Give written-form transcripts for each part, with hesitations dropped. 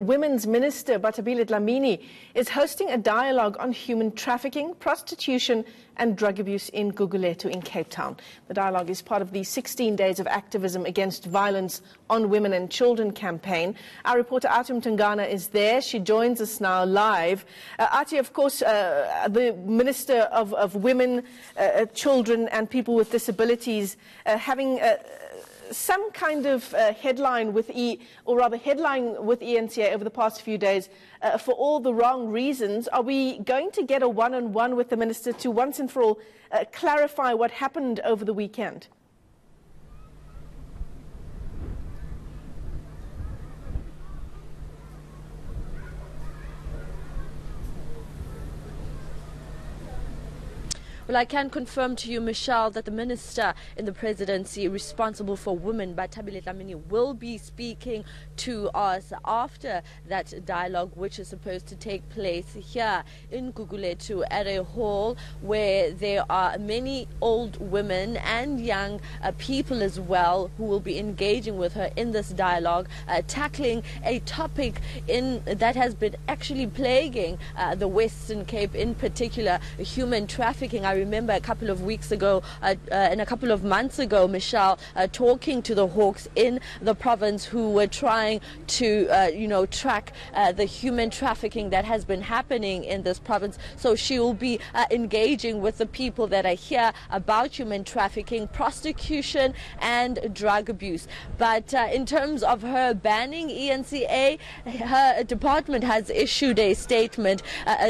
Women's Minister Bathabile Dlamini is hosting a dialogue on human trafficking, prostitution and drug abuse in Gugulethu in Cape Town. The dialogue is part of the 16 Days of Activism Against Violence on Women and Children campaign. Our reporter Athi Mtongana is there. She joins us now live. Athi, of course, the Minister of Women, Children and People with Disabilities having some kind of headline with headline with eNCA over the past few days for all the wrong reasons. Are we going to get a one-on-one with the Minister to once and for all clarify what happened over the weekend? Well, I can confirm to you, Michelle, that the Minister in the Presidency responsible for women, Bathabile Dlamini, will be speaking to us after that dialogue, which is supposed to take place here in Gugulethu at a hall where there are many old women and young people as well who will be engaging with her in this dialogue, tackling a topic that has been actually plaguing the Western Cape, in particular human trafficking. I remember a couple of weeks ago and a couple of months ago, Michelle, talking to the Hawks in the province who were trying to, track the human trafficking that has been happening in this province. So she will be engaging with the people that are here about human trafficking, prostitution and drug abuse. But in terms of her banning eNCA, her department has issued a statement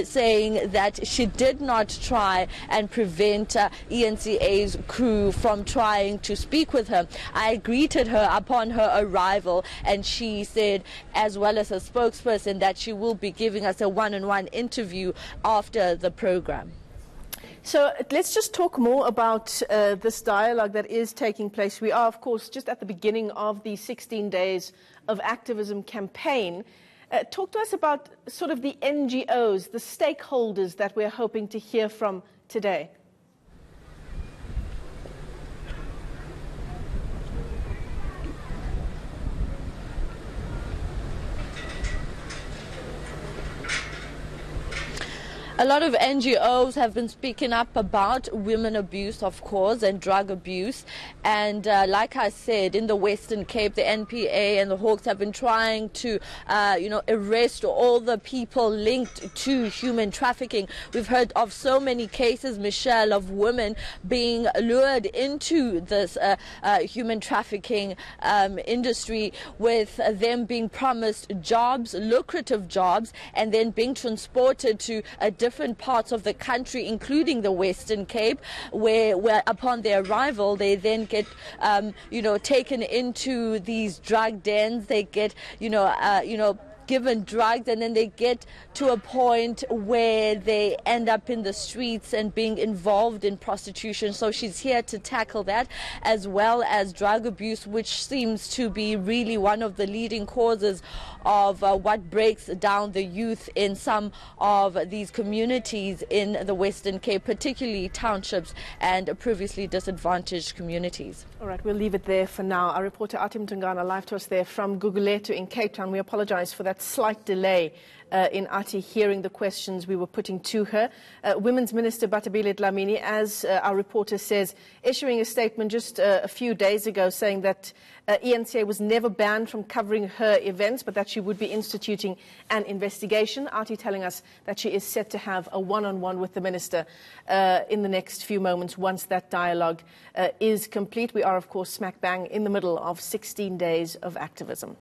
saying that she did not try and prevent eNCA's crew from trying to speak with her. I greeted her upon her arrival, and she said, as well as her spokesperson, that she will be giving us a one-on-one interview after the program. So let's just talk more about this dialogue that is taking place. We are, of course, just at the beginning of the 16 Days of Activism campaign. Talk to us about sort of the NGOs, the stakeholders that we're hoping to hear from today. A lot of NGOs have been speaking up about women abuse, of course, and drug abuse. And like I said, in the Western Cape, the NPA and the Hawks have been trying to, arrest all the people linked to human trafficking. We've heard of so many cases, Michelle, of women being lured into this human trafficking industry, with them being promised jobs, lucrative jobs, and then being transported to different parts of the country, including the Western Cape, where upon their arrival they then get taken into these drug dens. They get given drugs, and then they get to a point where they end up in the streets and being involved in prostitution. So she's here to tackle that, as well as drug abuse, which seems to be really one of the leading causes of what breaks down the youth in some of these communities in the Western Cape, particularly townships and previously disadvantaged communities. All right, we'll leave it there for now. Our reporter Athi Mtongana live to us there from Gugulethu in Cape Town. We apologize for that slight delay in Athi hearing the questions we were putting to her. Women's Minister Bathabile Dlamini, as our reporter says, issuing a statement just a few days ago saying that eNCA was never banned from covering her events, but that she would be instituting an investigation. Athi telling us that she is set to have a one-on-one with the Minister in the next few moments once that dialogue is complete. We are, of course, smack bang in the middle of 16 days of activism.